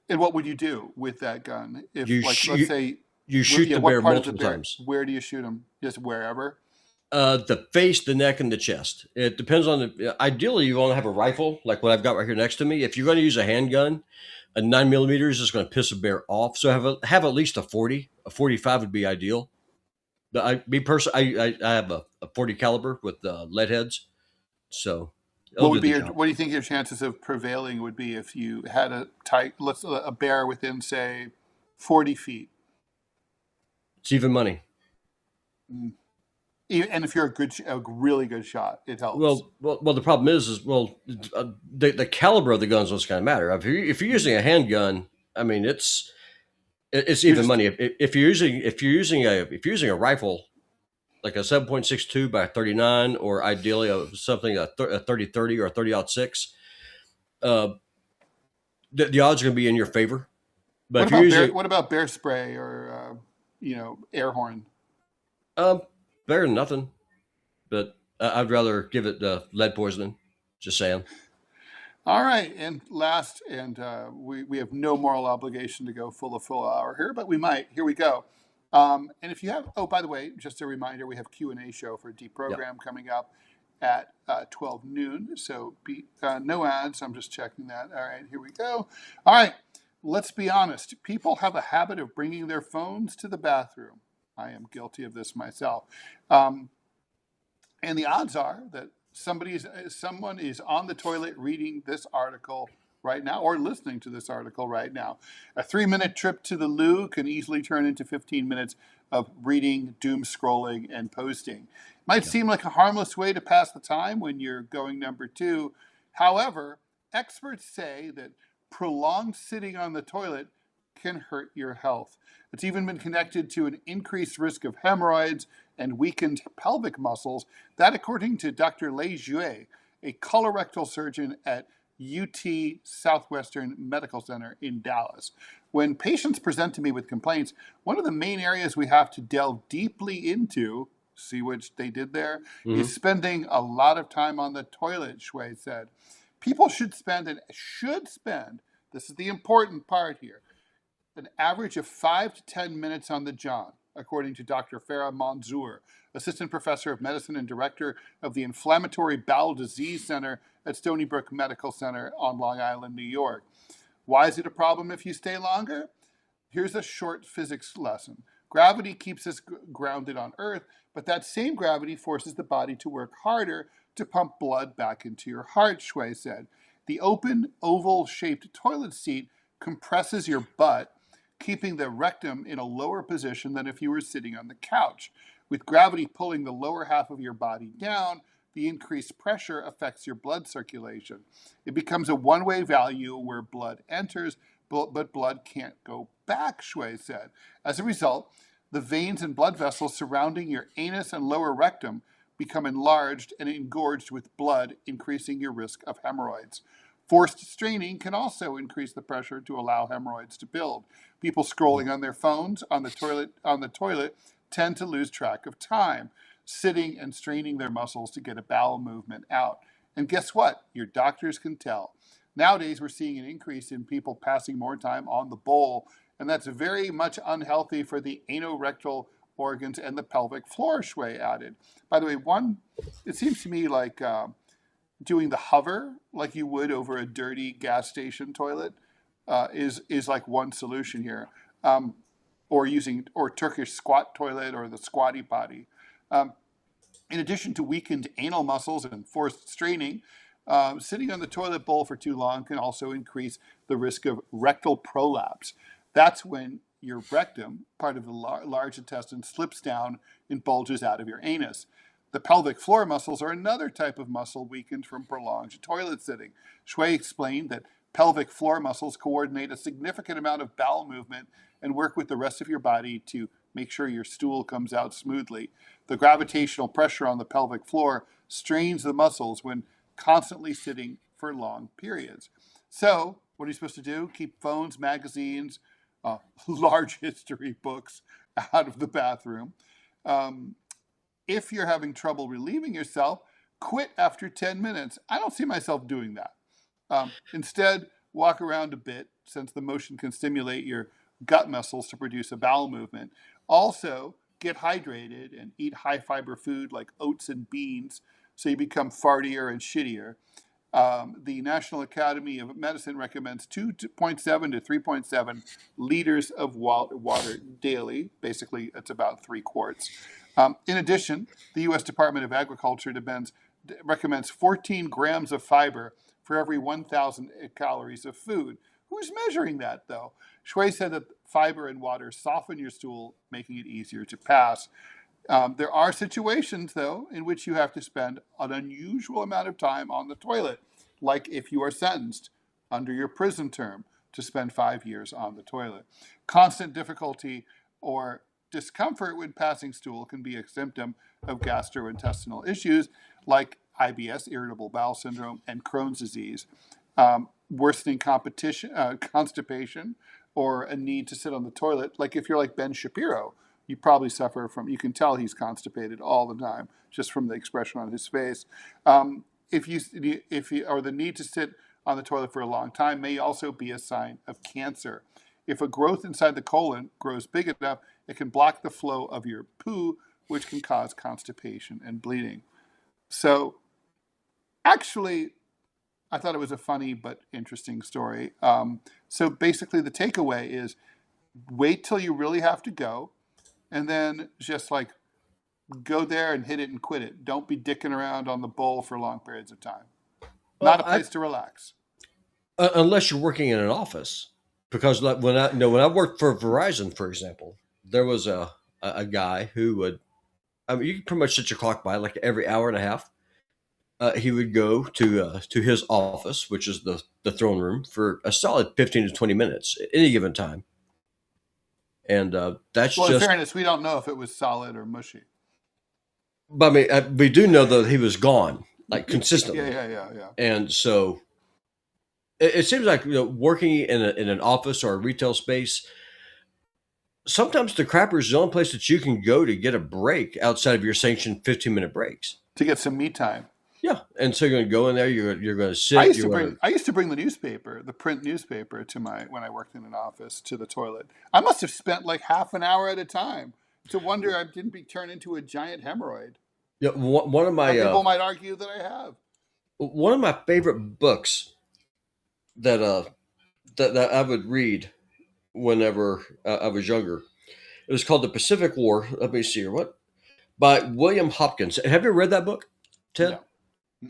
[SPEAKER 1] And what would you do with that gun? If,
[SPEAKER 2] You
[SPEAKER 1] like, let's
[SPEAKER 2] shoot
[SPEAKER 1] say,
[SPEAKER 2] you shoot
[SPEAKER 1] yeah,
[SPEAKER 2] the
[SPEAKER 1] what
[SPEAKER 2] bear
[SPEAKER 1] part of the
[SPEAKER 2] multiple
[SPEAKER 1] bear?
[SPEAKER 2] times.
[SPEAKER 1] Where do you shoot them? Just wherever.
[SPEAKER 2] The face, the neck, and the chest. It depends on the. Ideally, you want to have a rifle like what I've got right here next to me. If you're going to use a handgun, a 9 millimeters is going to piss a bear off. So have at least a 40. A 45 would be ideal. I have a 40 caliber with lead heads, so it'll
[SPEAKER 1] What
[SPEAKER 2] do
[SPEAKER 1] would be
[SPEAKER 2] the
[SPEAKER 1] your?
[SPEAKER 2] job.
[SPEAKER 1] What do you think your chances of prevailing would be if you had a bear within, say, 40 feet?
[SPEAKER 2] It's even money.
[SPEAKER 1] Mm. And if you're a really good shot, it helps.
[SPEAKER 2] Well. The problem is the caliber of the guns what's going to matter. If you're using a handgun, I mean it's
[SPEAKER 1] You're
[SPEAKER 2] even
[SPEAKER 1] just
[SPEAKER 2] money. If you're using a rifle like a 7.62 by 39, or ideally a 30-30 or a 30-06, uh, the odds are going to be in your favor. But
[SPEAKER 1] what
[SPEAKER 2] if you're
[SPEAKER 1] about bear?
[SPEAKER 2] using
[SPEAKER 1] What about bear spray or air horn?
[SPEAKER 2] um, better than nothing, but I'd rather give it lead poisoning. Just saying.
[SPEAKER 1] All right, and last, and we have no moral obligation to go full hour here, but we might. Here we go. And if you have, oh, by the way, just a reminder, we have Q&A show for
[SPEAKER 2] Yeah.
[SPEAKER 1] Deprogram coming up at 12 noon. So no ads. I'm just checking that. All right, here we go. All right, let's be honest. People have a habit of bringing their phones to the bathroom. I am guilty of this myself. Um, and the odds are that someone is on the toilet reading this article right now or listening to this article right now. A 3-minute trip to the loo can easily turn into 15 minutes of reading, doom scrolling, and posting. Might
[SPEAKER 2] Yeah.
[SPEAKER 1] seem like a harmless way to pass the time when you're going number two. However, experts say that prolonged sitting on the toilet can hurt your health. It's even been connected to an increased risk of hemorrhoids and weakened pelvic muscles. That, according to Dr. Lei Jue, a colorectal surgeon at UT Southwestern Medical Center in Dallas. When patients present to me with complaints, one of the main areas we have to delve deeply into, see what they did there,
[SPEAKER 2] Hmm.
[SPEAKER 1] is spending a lot of time on the toilet, Shui said. People should spend, this is the important part here, an average of 5 to 10 minutes on the John, according to Dr. Farah Manzoor, assistant professor of medicine and director of the Inflammatory Bowel Disease Center at Stony Brook Medical Center on Long Island, New York. Why is it a problem if you stay longer? Here's a short physics lesson. Gravity keeps us grounded on Earth, but that same gravity forces the body to work harder to pump blood back into your heart, Shui said. The open, oval-shaped toilet seat compresses your butt, keeping the rectum in a lower position than if you were sitting on the couch. With gravity pulling the lower half of your body down, the increased pressure affects your blood circulation. It becomes a one-way value where blood enters, but blood can't go back, Shui said. As a result, the veins and blood vessels surrounding your anus and lower rectum become enlarged and engorged with blood, increasing your risk of hemorrhoids. Forced straining can also increase the pressure to allow hemorrhoids to build. People scrolling on their phones on the toilet tend to lose track of time, sitting and straining their muscles to get a bowel movement out. And guess what? Your doctors can tell. Nowadays, we're seeing an increase in people passing more time on the bowl, and that's very much unhealthy for the anorectal organs and the pelvic floor, Shui added. By the way, it seems to me like doing the hover like you would over a dirty gas station toilet is like one solution here. Or Turkish squat toilet or the squatty potty. Um, in addition to weakened anal muscles and forced straining, sitting on the toilet bowl for too long can also increase the risk of rectal prolapse. That's when your rectum, part of the large intestine, slips down and bulges out of your anus. The pelvic floor muscles are another type of muscle weakened from prolonged toilet sitting. Shui explained that pelvic floor muscles coordinate a significant amount of bowel movement and work with the rest of your body to make sure your stool comes out smoothly. The gravitational pressure on the pelvic floor strains the muscles when constantly sitting for long periods. So, what are you supposed to do? Keep phones, magazines, large history books out of the bathroom. Um, if you're having trouble relieving yourself, quit after 10 minutes. I don't see myself doing that. Instead, walk around a bit, since the motion can stimulate your gut muscles to produce a bowel movement. Also, get hydrated and eat high fiber food like oats and beans so you become fartier and shittier. The National Academy of Medicine recommends 2.7 to 3.7 liters of water daily. Basically, it's about 3 quarts. In addition, the U.S. Department of Agriculture recommends 14 grams of fiber for every 1,000 calories of food. Who's measuring that, though? Shui said that fiber and water soften your stool, making it easier to pass. There are situations, though, in which you have to spend an unusual amount of time on the toilet, like if you are sentenced under your prison term to spend 5 years on the toilet. Constant difficulty or discomfort when passing stool can be a symptom of gastrointestinal issues like IBS, irritable bowel syndrome, and Crohn's disease. Worsening constipation, or a need to sit on the toilet, like if you're like Ben Shapiro, you probably suffer from, you can tell he's constipated all the time just from the expression on his face. If you, or the need to sit on the toilet for a long time may also be a sign of cancer. If a growth inside the colon grows big enough, it can block the flow of your poo, which can cause constipation and bleeding. So actually, I thought it was a funny but interesting story. So basically the takeaway is wait till you really have to go, and then just like go there and hit it and quit it. Don't be dicking around on the bowl for long periods of time. Not a place to relax.
[SPEAKER 2] Unless you're working in an office, because like when I worked for Verizon, for example, there was a guy who would, I mean, you could pretty much set your clock by like every hour and a half. He would go to his office, which is the throne room, for a solid 15 to 20 minutes at any given time. And that's
[SPEAKER 1] Well, in
[SPEAKER 2] just.
[SPEAKER 1] fairness, we don't know if it was solid or mushy.
[SPEAKER 2] But I mean, we do know that he was gone, like consistently.
[SPEAKER 1] Yeah.
[SPEAKER 2] And so it seems like working in an office or a retail space, sometimes the crapper is the only place that you can go to get a break outside of your sanctioned 15-minute breaks.
[SPEAKER 1] To get some me time.
[SPEAKER 2] Yeah, and so you're going to go in there. You're going to sit.
[SPEAKER 1] I used to bring the newspaper, the print newspaper, to when I worked in an office, to the toilet. I must have spent like half an hour at a time. It's a wonder I didn't turn into a giant hemorrhoid.
[SPEAKER 2] Yeah, one of my
[SPEAKER 1] people might argue that I have.
[SPEAKER 2] One of my favorite books that I would read whenever I was younger. It was called The Pacific War. Let me see here. What? By William Hopkins. Have you ever read that book, Ted?
[SPEAKER 1] No.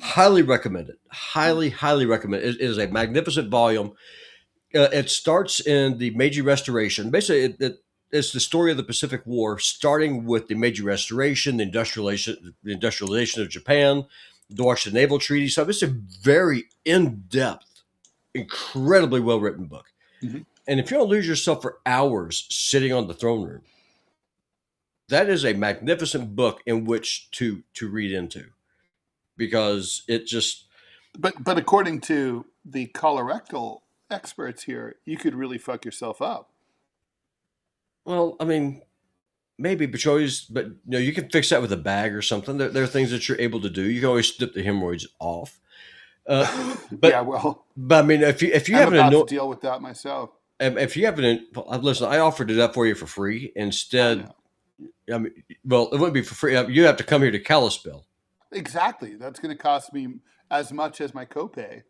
[SPEAKER 2] Highly recommend it. Highly recommend it. It is a magnificent volume. It starts in the Meiji Restoration. Basically, it's the story of the Pacific War, starting with the Meiji Restoration, the industrialization of Japan, the Washington Naval Treaty. So it's a very in-depth, incredibly well-written book.
[SPEAKER 1] Mm-hmm.
[SPEAKER 2] And if you don't lose yourself for hours sitting on the throne room, that is a magnificent book in which to read into, because it just.
[SPEAKER 1] But according to the colorectal experts here, you could really fuck yourself up.
[SPEAKER 2] Well, I mean, maybe, but you can fix that with a bag or something. There are things that you're able to do. You can always snip the hemorrhoids off. But
[SPEAKER 1] yeah, well,
[SPEAKER 2] but I mean, if you
[SPEAKER 1] I'm about to deal with that myself.
[SPEAKER 2] If you haven't, listen, I offered it up for you for free. Instead, I mean, well, it wouldn't be for free. You have to come here to Kalispell.
[SPEAKER 1] Exactly. That's going to cost me as much as my copay.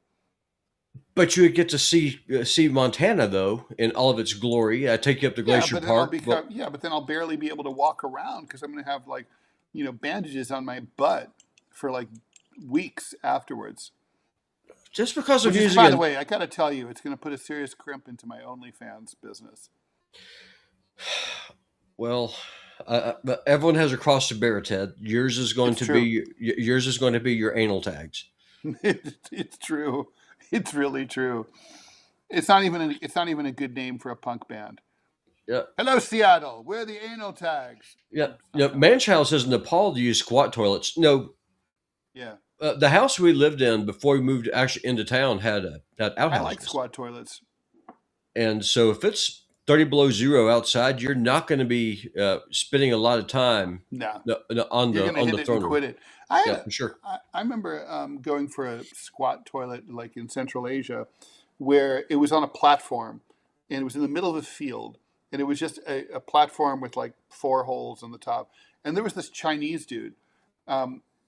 [SPEAKER 2] But you would get to see Montana, though, in all of its glory. I take you up to Glacier Park.
[SPEAKER 1] But then I'll barely be able to walk around because I'm going to have bandages on my butt for like weeks afterwards.
[SPEAKER 2] Just because of using.
[SPEAKER 1] By the way, I got to tell you, it's going to put a serious crimp into my OnlyFans business.
[SPEAKER 2] Well, everyone has a cross to bear, Ted. Yours is going to be your anal tags.
[SPEAKER 1] It's true. It's really true. It's not even a good name for a punk band.
[SPEAKER 2] Yeah.
[SPEAKER 1] Hello, Seattle. We're the anal tags.
[SPEAKER 2] Yeah. Manchild says Nepal used squat toilets. No.
[SPEAKER 1] Yeah.
[SPEAKER 2] The house we lived in before we moved actually into town had outhouses.
[SPEAKER 1] I like squat toilets.
[SPEAKER 2] And so if it's 30 below zero outside, you're not going to be spending a lot of time
[SPEAKER 1] No,
[SPEAKER 2] on
[SPEAKER 1] you're
[SPEAKER 2] the
[SPEAKER 1] gonna hit it and
[SPEAKER 2] throne room.
[SPEAKER 1] quit it. I
[SPEAKER 2] Yeah,
[SPEAKER 1] had
[SPEAKER 2] for sure.
[SPEAKER 1] I remember going for a squat toilet like in Central Asia, where it was on a platform, and it was in the middle of a field, and it was just a platform with like four holes in the top, and there was this Chinese dude.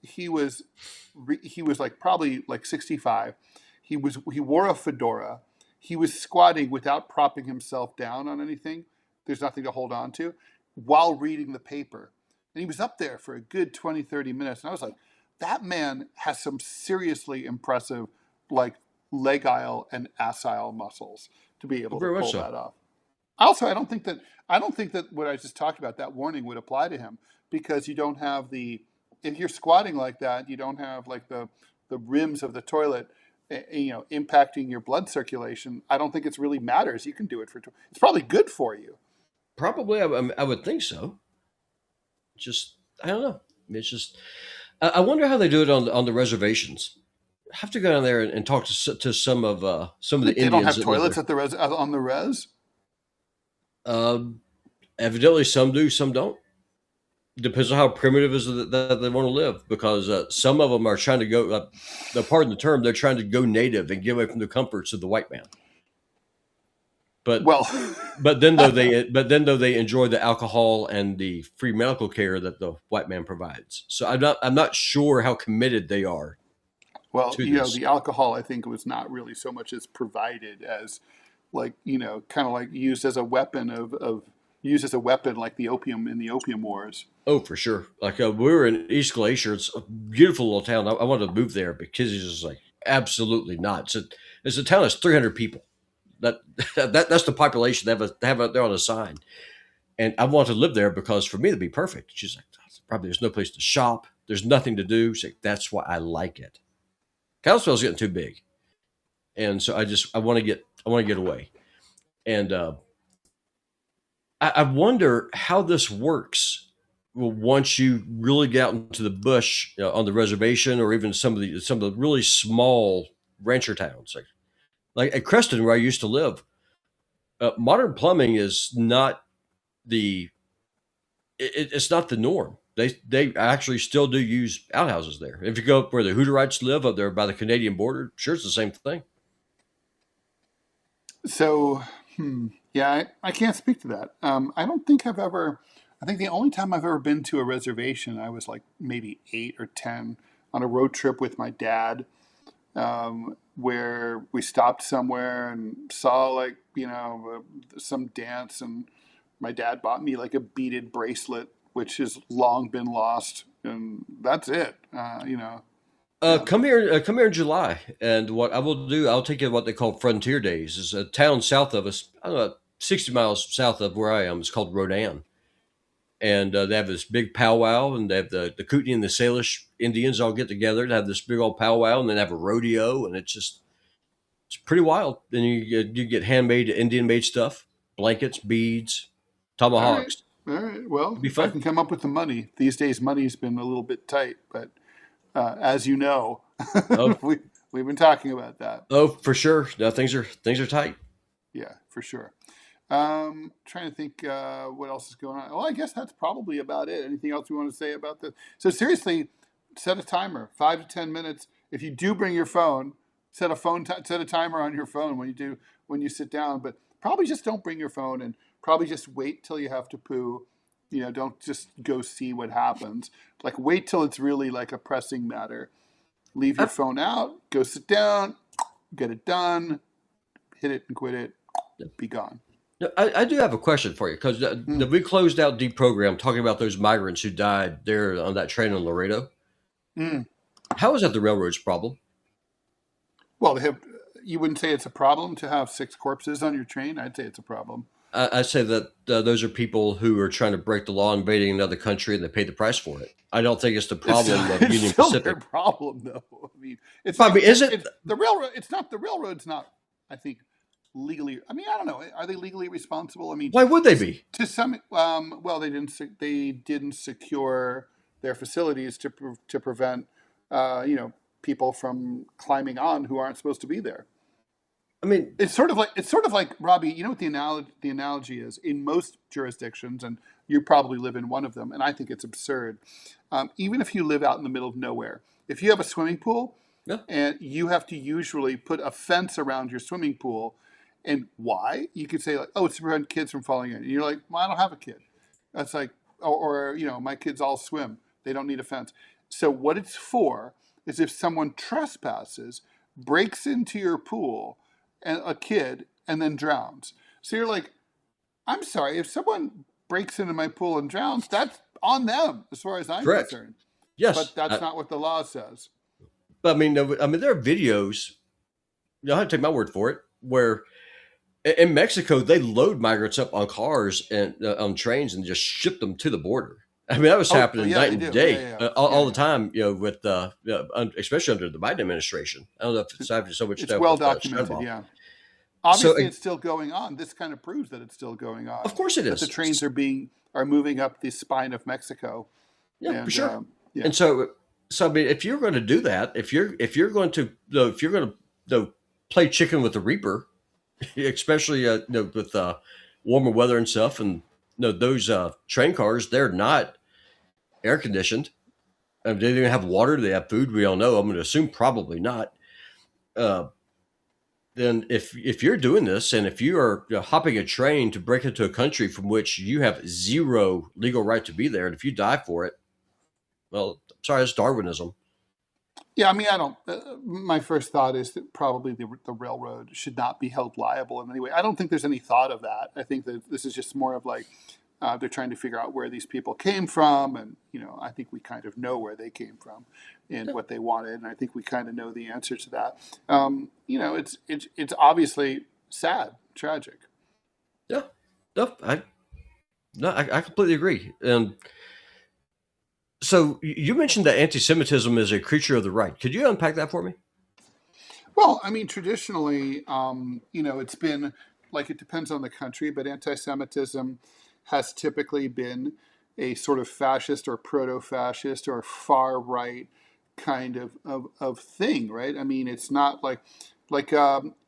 [SPEAKER 1] He was he was like probably like 65. He wore a fedora. He was squatting without propping himself down on anything. There's nothing to hold on to, while reading the paper. And he was up there for a good 20, 30 minutes. And I was like, that man has some seriously impressive, like, leg aisle and accile muscles to be able to
[SPEAKER 2] Very much
[SPEAKER 1] pull
[SPEAKER 2] so.
[SPEAKER 1] that off. Also, I don't think that what I just talked about, that warning would apply to him, because you don't have the, if you're squatting like that, you don't have like the rims of the toilet, impacting your blood circulation. I don't think it's really matters. You can do it for, it's probably good for you.
[SPEAKER 2] Probably, I would think so. Just, I don't know. It's just, I wonder how they do it on the reservations. I have to go down there and talk to some of the
[SPEAKER 1] Like they don't
[SPEAKER 2] Indians
[SPEAKER 1] have
[SPEAKER 2] that live
[SPEAKER 1] toilets
[SPEAKER 2] there.
[SPEAKER 1] at the on the res.
[SPEAKER 2] Um, Evidently, some do, some don't. Depends on how primitive is that they want to live, because some of them are trying to go. Pardon the term, they're trying to go native and get away from the comforts of the white man. But
[SPEAKER 1] Well,
[SPEAKER 2] though they enjoy the alcohol and the free medical care that the white man provides. So I'm not sure how committed they are
[SPEAKER 1] well,
[SPEAKER 2] to this.
[SPEAKER 1] the alcohol I think was not really so much as provided as, like, kind of like used as a weapon of used as a weapon, like the opium in the opium wars.
[SPEAKER 2] Oh, for sure. Like we were in East Glacier. It's a beautiful little town. I wanted to move there, but kids is just like absolutely not. It's a town that's 300 people. That that's the population they have there on a sign. And I want to live there because for me it'd be perfect. She's like, probably there's no place to shop. There's nothing to do. She's like, that's why I like it. Kalispell's getting too big, and so I want to get away. And I wonder how this works. Well, once you really get out into the bush, on the reservation, or even some of the really small rancher towns, like at Creston, where I used to live, modern plumbing is not the it's not the norm. They actually still do use outhouses there. If you go up where the Hutterites live up there by the Canadian border, sure, it's the same thing.
[SPEAKER 1] So, yeah, I can't speak to that. I don't think I've ever. I think the only time I've ever been to a reservation, I was like maybe 8 or 10 on a road trip with my dad, where we stopped somewhere and saw, like, some dance, and my dad bought me like a beaded bracelet, which has long been lost, and that's it. Yeah.
[SPEAKER 2] Come here in July, and what I will do, I'll take you to what they call Frontier Days. It's a town south of us, I don't know, 60 miles south of where I am. It's called Rodan, and they have this big powwow, and they have the Kootenai and the Salish Indians all get together to have this big old powwow, and then have a rodeo, and it's pretty wild. Then you get handmade Indian made stuff, blankets, beads,
[SPEAKER 1] All right.
[SPEAKER 2] tomahawks.
[SPEAKER 1] All right. Well,
[SPEAKER 2] It'd be
[SPEAKER 1] if I
[SPEAKER 2] fun.
[SPEAKER 1] can come up with the money, these days money's been a little bit tight, but as you know,
[SPEAKER 2] Oh,
[SPEAKER 1] we've been talking about that.
[SPEAKER 2] oh, for sure. No, things are tight.
[SPEAKER 1] Yeah, for sure. Trying to think what else is going on. Well, I guess that's probably about it. Anything else we want to say about this? So seriously, set a timer, 5 to 10 minutes. If you do bring your phone, set a timer on your phone when you sit down. But probably just don't bring your phone, and probably just wait till you have to poo. Don't just go see what happens. Like, wait till it's really like a pressing matter. Leave your
[SPEAKER 2] I,
[SPEAKER 1] phone out. Go sit down. Get it done. Hit it and quit it. Be gone.
[SPEAKER 2] no, I do have a question for you, because
[SPEAKER 1] Hmm.
[SPEAKER 2] we closed out deprogram talking about those migrants who died there on that train in Laredo.
[SPEAKER 1] Hmm.
[SPEAKER 2] How is that the railroad's problem?
[SPEAKER 1] Well, you wouldn't say it's a problem to have six corpses on your train? I'd say it's a problem.
[SPEAKER 2] I say that those are people who are trying to break the law, invading another country, and they pay the price for it. I don't think it's the
[SPEAKER 1] It's still,
[SPEAKER 2] problem of
[SPEAKER 1] it's
[SPEAKER 2] Union
[SPEAKER 1] still their
[SPEAKER 2] Pacific.
[SPEAKER 1] problem, though. I mean, it's
[SPEAKER 2] I
[SPEAKER 1] like
[SPEAKER 2] mean, is it?
[SPEAKER 1] it's the railroad. It's not the railroad's not. I think legally. I mean, I don't know. Are they legally responsible? I mean,
[SPEAKER 2] Why would they be?
[SPEAKER 1] to some. Well, they didn't secure their facilities to prevent, people from climbing on who aren't supposed to be there.
[SPEAKER 2] I mean,
[SPEAKER 1] It's sort of like Robbie. You know what the analogy is in most jurisdictions, and you probably live in one of them. And I think it's absurd. Even if you live out in the middle of nowhere, if you have a swimming pool,
[SPEAKER 2] yeah,
[SPEAKER 1] and you have to usually put a fence around your swimming pool, and why? You could say like, "Oh, it's to prevent kids from falling in." And you're like, "Well, I don't have a kid." That's like, or my kids all swim. They don't need a fence. So what it's for is if someone trespasses, breaks into your pool, and a kid, and then drowns. So you're like, I'm sorry, if someone breaks into my pool and drowns, that's on them as far as I'm
[SPEAKER 2] correct.
[SPEAKER 1] concerned.
[SPEAKER 2] Yes.
[SPEAKER 1] But that's not what the law says.
[SPEAKER 2] But I mean, there are videos. You don't have to take my word for it. Where in Mexico they load migrants up on cars and on trains and just ship them to the border. I mean, that was
[SPEAKER 1] Oh,
[SPEAKER 2] happening
[SPEAKER 1] yeah,
[SPEAKER 2] night
[SPEAKER 1] they
[SPEAKER 2] and
[SPEAKER 1] do. Yeah,
[SPEAKER 2] day,
[SPEAKER 1] yeah,
[SPEAKER 2] all
[SPEAKER 1] yeah,
[SPEAKER 2] the
[SPEAKER 1] yeah.
[SPEAKER 2] time. With especially under the Biden administration. I don't know if it's having so much
[SPEAKER 1] It's
[SPEAKER 2] stuff
[SPEAKER 1] well
[SPEAKER 2] with
[SPEAKER 1] documented.
[SPEAKER 2] Shadwell.
[SPEAKER 1] Yeah.
[SPEAKER 2] So,
[SPEAKER 1] Obviously, it's still going on. This kind of proves that it's still going on.
[SPEAKER 2] of course, it
[SPEAKER 1] That the
[SPEAKER 2] is.
[SPEAKER 1] trains are moving up the spine of Mexico,
[SPEAKER 2] Yeah, for
[SPEAKER 1] and
[SPEAKER 2] sure.
[SPEAKER 1] yeah.
[SPEAKER 2] And so I mean, if you're going to do that, if you're going to if you're going to play chicken with the Reaper, especially with warmer weather and stuff, and those train cars, they're not air conditioned. They don't even have water. Do they have food? We don't know. I'm going to assume probably not. Uh, then if you're doing this, and if you are hopping a train to break into a country from which you have zero legal right to be there, and if you die for it, well, sorry, it's Darwinism.
[SPEAKER 1] Yeah, I mean, I don't. My first thought is that probably the railroad should not be held liable in any way. I don't think there's any thought of that. I think that this is just more of like they're trying to figure out where these people came from, and I think we kind of know where they came from and
[SPEAKER 2] Yeah,
[SPEAKER 1] what they wanted, and I think we kind of know the answer to that. It's obviously sad, tragic.
[SPEAKER 2] yeah. No, I completely agree. And so you mentioned that anti-Semitism is a creature of the right. Could you unpack that for me?
[SPEAKER 1] Well, I mean, traditionally, it's been like it depends on the country, but anti-Semitism has typically been a sort of fascist or proto-fascist or far right kind of thing, right? I mean, it's not like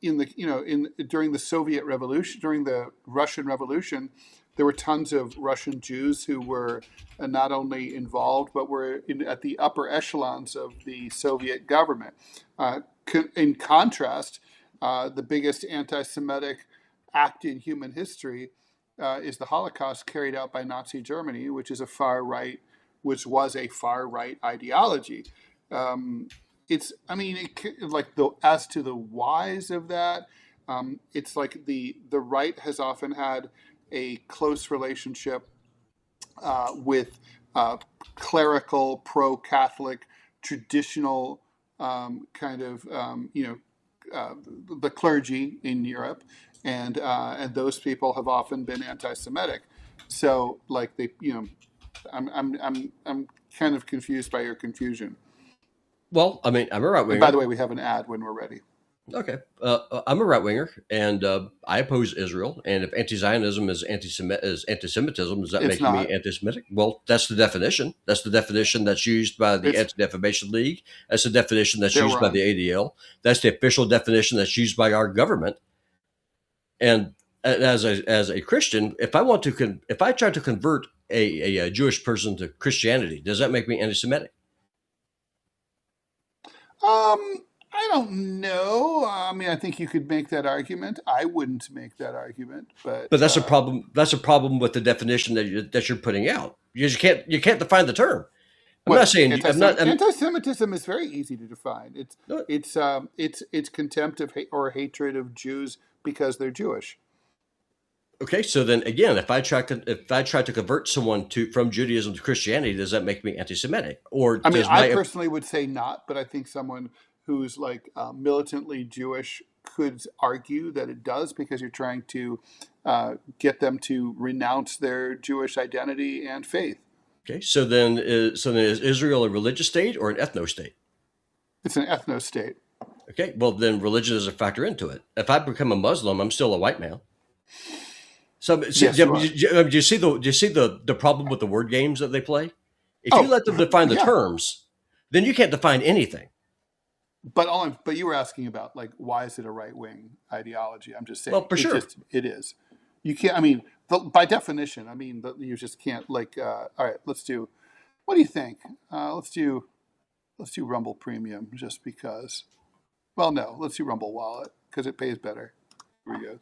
[SPEAKER 1] in the in during the Soviet Revolution, during the Russian Revolution, there were tons of Russian Jews who were not only involved but were at the upper echelons of the Soviet government. In contrast, the biggest anti-Semitic act in human history is the Holocaust carried out by Nazi Germany, which was a far right ideology. Um, I mean, like as to the whys of that, it's like the right has often had a close relationship with clerical, pro-Catholic, traditional kind of the clergy in Europe, and those people have often been anti-Semitic. So, like I'm kind of confused by your confusion.
[SPEAKER 2] Well, I mean, I'm a right
[SPEAKER 1] And by
[SPEAKER 2] winger.
[SPEAKER 1] the way, we have an ad when we're ready.
[SPEAKER 2] Okay, I'm a right winger, and I oppose Israel. And if anti-Zionism is anti-Semitism, does that
[SPEAKER 1] It's
[SPEAKER 2] make me
[SPEAKER 1] not.
[SPEAKER 2] anti-Semitic? Well, that's the definition. That's the definition that's used by the
[SPEAKER 1] It's
[SPEAKER 2] Anti-Defamation League. That's the definition that's
[SPEAKER 1] They're
[SPEAKER 2] used by
[SPEAKER 1] wrong.
[SPEAKER 2] the ADL. That's the official definition that's used by our government. And as a Christian, if I try to convert a Jewish person to Christianity, does that make me anti-Semitic?
[SPEAKER 1] I don't know. I mean, I think you could make that argument. I wouldn't make that argument, but
[SPEAKER 2] But that's a problem. That's a problem with the definition that you're putting out, because you can't define the term. I'm not
[SPEAKER 1] what
[SPEAKER 2] saying I'm not.
[SPEAKER 1] anti-Semitism is very easy to define. It's
[SPEAKER 2] No,
[SPEAKER 1] it's it's contempt of or hatred of Jews because they're Jewish.
[SPEAKER 2] okay, so then again, if I try to convert someone to from Judaism to Christianity, does that make me anti-Semitic, or
[SPEAKER 1] I mean,
[SPEAKER 2] does
[SPEAKER 1] I
[SPEAKER 2] my
[SPEAKER 1] personally would say not, but I think someone who's like militantly Jewish could argue that it does because you're trying to get them to renounce their Jewish identity and faith.
[SPEAKER 2] okay? So then is Israel a religious state or an ethno state?
[SPEAKER 1] It's an ethno state.
[SPEAKER 2] Okay, well then religion doesn't factor into it. If I become a Muslim, I'm still a white man. So
[SPEAKER 1] Yes, you are.
[SPEAKER 2] do you see the problem with the word games that they play? If you
[SPEAKER 1] Oh,
[SPEAKER 2] let them define the
[SPEAKER 1] yeah.
[SPEAKER 2] terms, then you can't define anything.
[SPEAKER 1] But you were asking about like why is it a right wing ideology? I'm just
[SPEAKER 2] Well,
[SPEAKER 1] saying
[SPEAKER 2] for sure.
[SPEAKER 1] it is. You can't. I mean, by definition, I mean you just can't like. All right, let's do. What do you think? Let's do Rumble Premium just because. Well, no, let's do Rumble Wallet because it pays better. Here we go.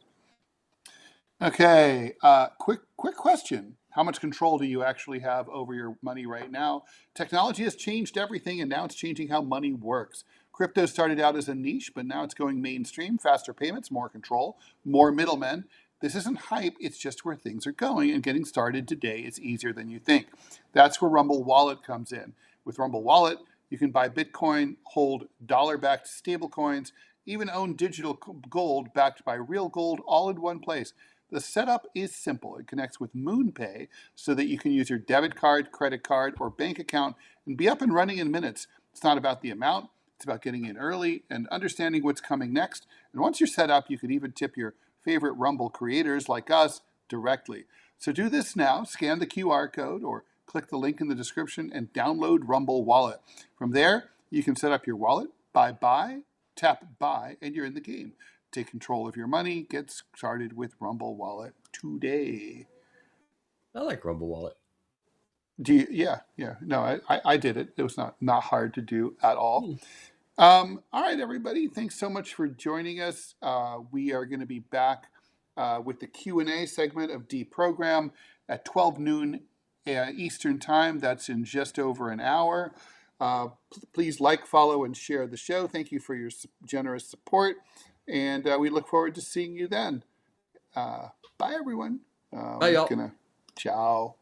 [SPEAKER 1] Okay, quick question. How much control do you actually have over your money right now? Technology has changed everything, and now it's changing how money works. Crypto started out as a niche, but now it's going mainstream. Faster payments, more control, more middlemen. This isn't hype, it's just where things are going, and getting started today is easier than you think. That's where Rumble Wallet comes in. With Rumble Wallet, you can buy Bitcoin, hold dollar-backed stablecoins, even own digital gold backed by real gold all in one place. The setup is simple. It connects with MoonPay so that you can use your debit card, credit card, or bank account and be up and running in minutes. It's not about the amount, it's about getting in early and understanding what's coming next. And once you're set up, you can even tip your favorite Rumble creators like us directly. So do this now. Scan the QR code or click the link in the description and download Rumble Wallet. From there, you can set up your wallet, buy, tap buy, and you're in the game. Take control of your money. Get started with Rumble Wallet today.
[SPEAKER 2] I like Rumble Wallet.
[SPEAKER 1] Yeah. No, I did it. It was not hard to do at all.
[SPEAKER 2] Hmm.
[SPEAKER 1] All right, everybody. Thanks so much for joining us. We are going to be back with the Q&A segment of Deprogram at 12 noon Eastern Time. That's in just over an hour. Please like, follow, and share the show. Thank you for your generous support. And we look forward to seeing you then. Bye, everyone.
[SPEAKER 2] Bye, y'all.
[SPEAKER 1] Ciao.